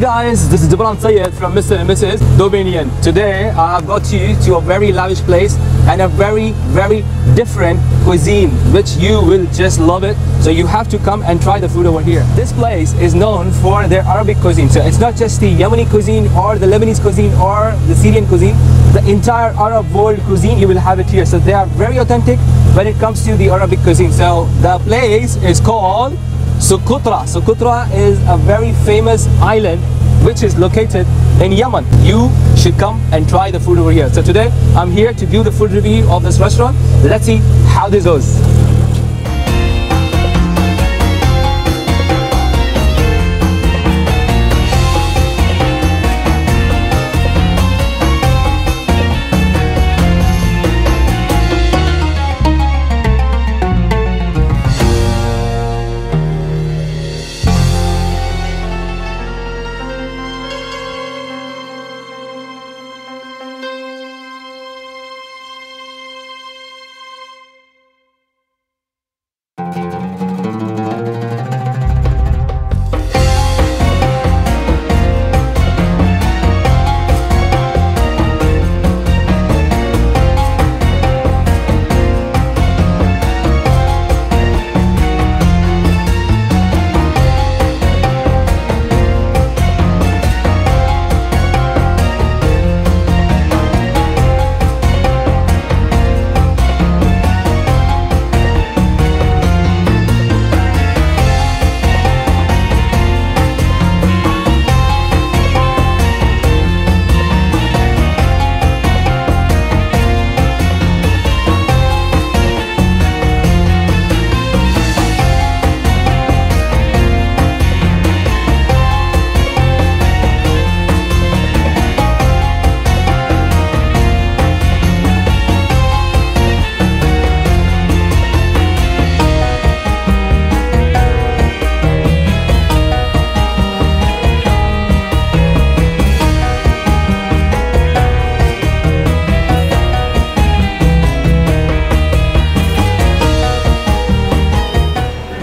guys, this is Gibran from Mr&Mrs Dubindian. Today I have got you to a very lavish place and a very different cuisine which you will just love it. So you have to come and try the food over here. This place is known for their Arabic cuisine. So it's not just the Yemeni cuisine or the Lebanese cuisine or the Syrian cuisine. The entire Arab world cuisine, you will have it here. So they are very authentic when it comes to the Arabic cuisine. So the place is called Socotra. Socotra is a very famous island which is located in Yemen. You should come and try the food over here. So today I'm here to do the food review of this restaurant. Let's see how this goes.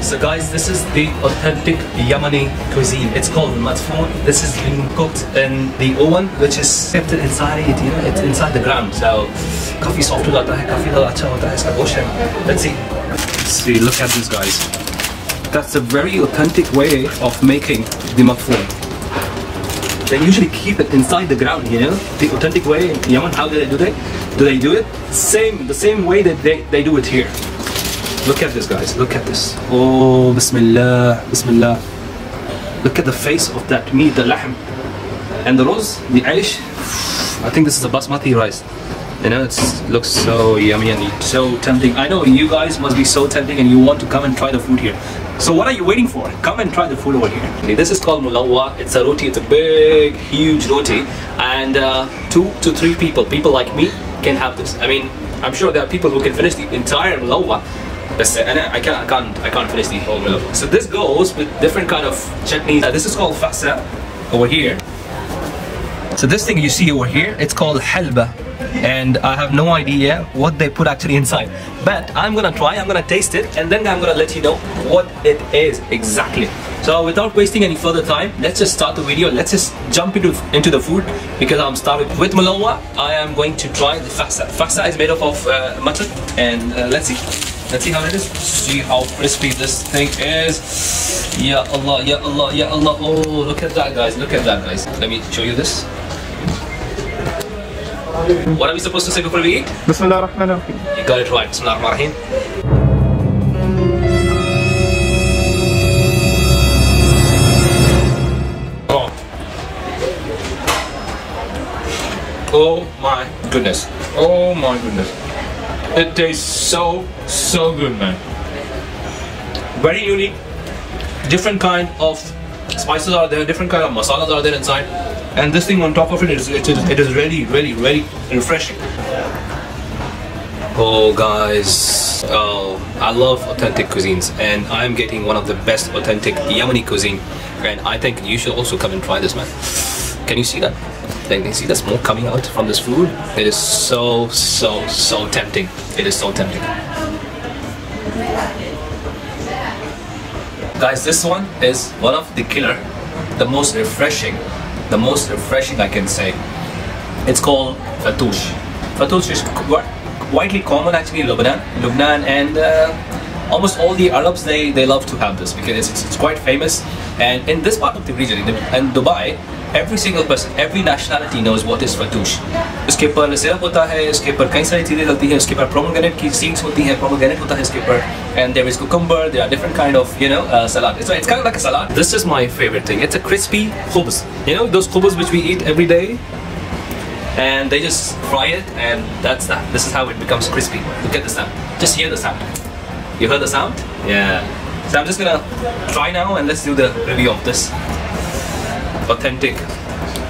So guys, this is the authentic Yemeni cuisine. It's called matfoon. This is being cooked in the oven, which is kept inside it, you know, it's inside the ground. So coffee soft hota hai, coffee acha hota hai iska ocean. Let's see, look at this guys. That's a very authentic way of making the matfoon. They usually keep it inside the ground, you know, the authentic way in Yemen. How do they do it? The same way that they do it here. Look at this guys, look at this. Oh, Bismillah, Bismillah. Look at the face of that meat, the lahm. And the rose, the aish. I think this is a basmati rice. You know, it looks so yummy and so tempting. I know you guys must be so tempting and you want to come and try the food here. So what are you waiting for? Come and try the food over here. This is called mulawwa. It's a roti, it's a big, huge roti. And 2 to 3 people like me can have this. I mean, I'm sure there are people who can finish the entire mulawwa. And I can't finish the whole meal. So this goes with different kind of chutneys. This is called fasa over here. So this thing you see over here, it's called halba, and I have no idea what they put actually inside. But I'm gonna try, I'm gonna taste it, and then I'm gonna let you know what it is exactly. So without wasting any further time, let's just start the video. Let's just jump into the food, because I'm starting with mulawwa. I am going to try the fasa. Fasa is made up of mutton, and let's see how it is. See how crispy this thing is. Ya Allah, ya Allah, ya Allah. Oh, look at that guys, look at that guys. Let me show you this. What are we supposed to say before we eat? Bismillah ar-Rahman ar-Rahim. You got it right. Bismillah ar-Rahman ar-Rahim. Oh my goodness. Oh my goodness. It tastes so good, man. Very unique. Different kind of spices are there, different kind of masalas are there inside. And this thing on top of it is really refreshing. Oh guys, I love authentic cuisines, and I'm getting one of the best authentic Yemeni cuisine, and I think you should also come and try this, man. Can you see that? Can you see the smoke coming out from this food? It is so tempting. It is so tempting. Guys, this one is one of the killer the most refreshing I can say. It's called fattoush. Fattoush is widely common actually in Lebanon, and almost all the Arabs they love to have this because it's quite famous. And in this part of the region, in Dubai, every single person, every nationality knows what is fattoush. इसके ऊपर syrup होता है, इसके ऊपर कई सारी चीज़ें डलती हैं, इसके ऊपर pomegranate की seeds होती हैं, pomegranate होता है इसके ऊपर, and there is cucumber, there are different kind of salad. So it's kind of like a salad. This is my favorite thing. It's a crispy khubz. You know those khubz which we eat every day, and they just fry it, and that's that. This is how it becomes crispy. Look at the sound. Just hear the sound. You heard the sound? Yeah. So I'm just gonna try now, and let's do the review of this authentic,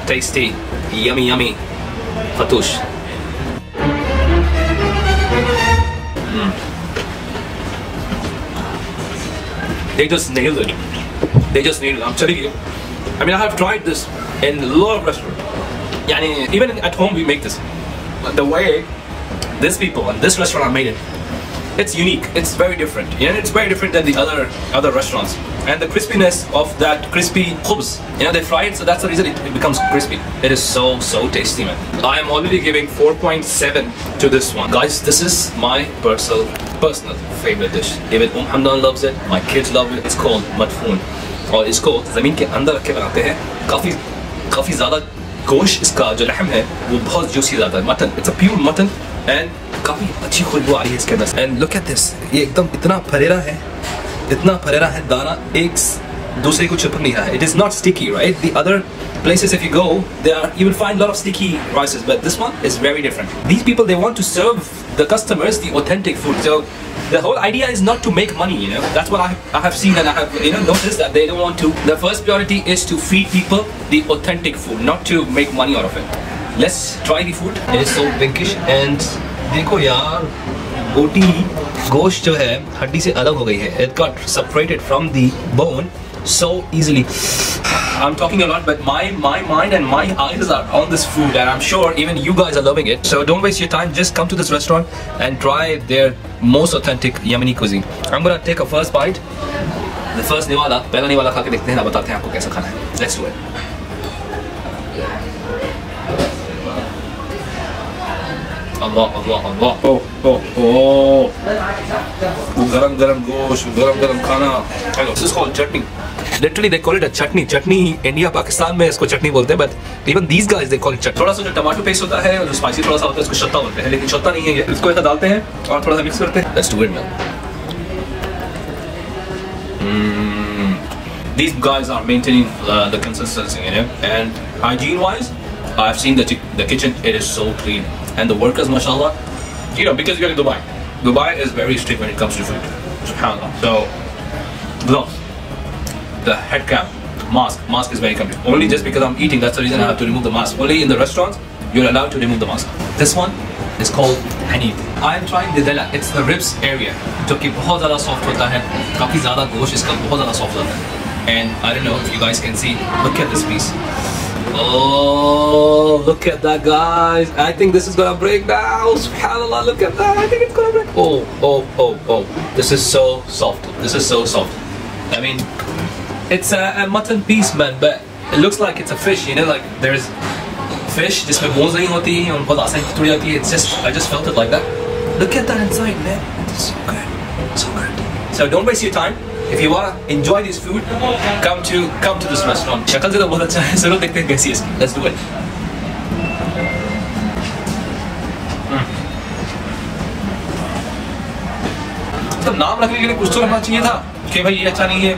tasty, yummy fattoush. They just nailed it. I'm telling you. I mean, I have tried this in a lot of restaurants. Even at home we make this. But the way these people and this restaurant made it, it's unique. It's very different. It's very different than the other restaurants. And the crispiness of that crispy khubz, they fry it, so that's the reason it becomes crispy. It is so tasty, man. I am already giving 4.7 to this one. Guys, this is my personal favorite dish. Even Hamdan loves it, my kids love it. It's called madfoon. और इसको ज़मीन के अंदर रख के बनाते हैं. काफ़ी ज़्यादा गोश्त इसका जो लहम है वो बहुत जूसी ज़्यादा है. Mutton, it's a pure mutton, and काफ़ी अच्छी खुशबू आ रही है इसके अंदर. And look at this, ये एकदम इतना फरेरा है, दाना एक दूसरे को चिपक नहीं रहा है. It is not sticky, right? The other places if you go, you will find a lot of sticky rices, but this one is very different. These people, they want to serve the customers the authentic food. So the whole idea is not to make money, That's what I have seen, and I have noticed that they don't want to. The first priority is to feed people the authentic food, not to make money out of it. Let's try the food. It is so pinkish, and देखो यार, गोश्त जो है हड्डी से अलग हो गई है. It got separated from the bone so easily. I'm talking a lot, but my mind and my eyes are on this food, and I'm sure even you guys are loving it. So don't waste your time. Just come to this restaurant and try their most authentic Yemeni cuisine. I'm gonna take a first bite. The first पहला निवाला खा के देखते हैं ना, बताते हैं आपको कैसा खाना है. Let's do it. Allah. Oh. Garam gosh, garam khana. Hello. This is called chutney. Literally they call it a chutney. Chutney India, Pakistan में इसको chutney बोलते हैं, but even these guys they call it chutney. थोड़ा सा जो tomato paste होता है और जो स्पाइसी थोड़ा सा होता है इसको शत्ता बोलते हैं, लेकिन शत्ता नहीं है ये. इसको ऐसा डालते हैं और थोड़ा सा मिक्स करते हैं. Let's do it, man. These guys are maintaining the consistency, and hygiene-wise, I've seen the kitchen. It is so clean, and the workers, mashallah, because you're in Dubai. Dubai is very strict when it comes to food. Subhanallah. So, gloves, the head cap, mask is very complete. Only just because I'm eating, that's the reason I have to remove the mask. Only in the restaurants, you're allowed to remove the mask. This one is called hanif. I am trying the dela. It's the ribs area, जो कि बहुत ज़्यादा soft होता है. काफ़ी ज़्यादा गोश्त इसका बहुत ज़्यादा soft होता है. And I don't know if you guys can see. Look at this piece. Oh, look at that, guys. I think this is gonna break now. Subhanallah, look at that. I think it's gonna break. Oh. This is so soft. I mean, it's a mutton piece, man, but it looks like it's a fish, like there's fish जिसमें bones नहीं होती हैं और बहुत आसानी से टूट जाती है. It's just, I just felt it like that. Look at that inside, man. It's so good. So don't waste your time. If you wanna enjoy this food, come to this restaurant. शक्ल से तो बहुत अच्छा है. चलो देखते हैं कैसी है इसकी. Let's do it. तो नाम रखने के लिए कुछ तो रखना चाहिए था कि भाई ये अच्छा नहीं है.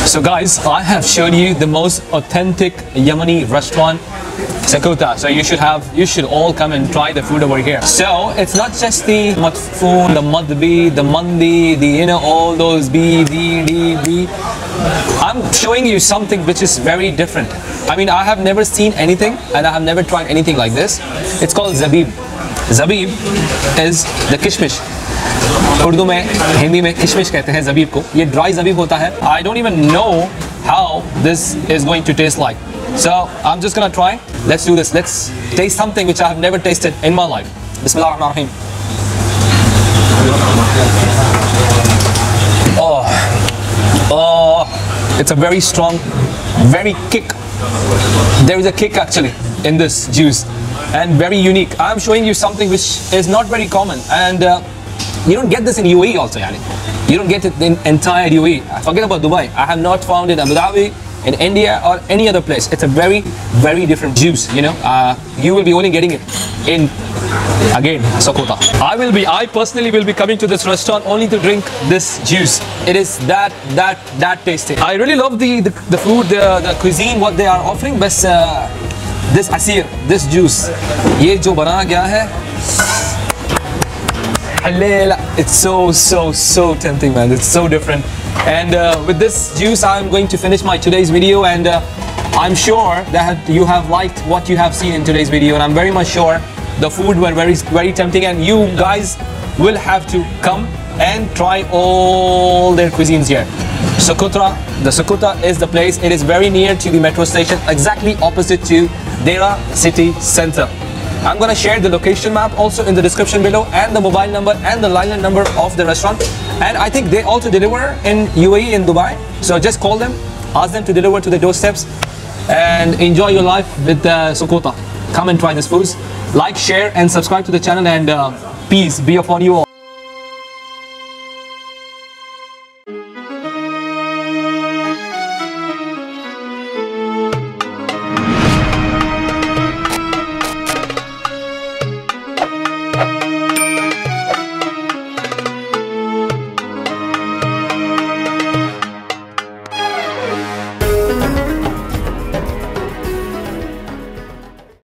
So guys, I have shown you the most authentic Yemeni restaurant, Socotra. So you should all come and try the food over here. So it's not just the matfoon, the madbi, the mandi, all those B, D, D, B. I'm showing you something which is very different. I mean, I have never seen anything, and I have never tried anything like this. It's called zabib. Zabib is the kishmish. Urdu में, हिंदी में किशमिश कहते हैं ज़बीब को. ये dry ज़बीब होता है. I don't even know how this is going to taste like. So I'm just gonna try. Let's do this. Let's taste something which I have never tasted in my life. Bismillah ar-Rahman ar-Rahim. Oh, it's a very strong, very kick. There is a kick actually in this juice, and very unique. I'm showing you something which is not very common, and you don't get this in UAE also, yani. You don't get it in entire UAE. Forget about Dubai. I have not found it in Abu Dhabi, in India, or any other place. It's a very, very different juice, you know. You will be only getting it in, again, Socotra. I personally will be coming to this restaurant only to drink this juice. It is that tasty. I really love the food, the cuisine, what they are offering. But this asir, this juice, ये जो बना गया है, it's so tempting, man. It's so different. And with this juice, I'm going to finish my today's video, and I'm sure that you have liked what you have seen in today's video, and I'm very much sure the food were very tempting, and you guys will have to come and try all their cuisines here. Socotra, the Socotra is the place. It is very near to the metro station, exactly opposite to Dera City Center. I'm gonna share the location map also in the description below, and the mobile number and the line number of the restaurant. And I think they also deliver in UAE, in Dubai. So just call them, ask them to deliver to the doorsteps, and enjoy your life with Socotra. Come and try this foods. Like, share, and subscribe to the channel, and peace be upon you all.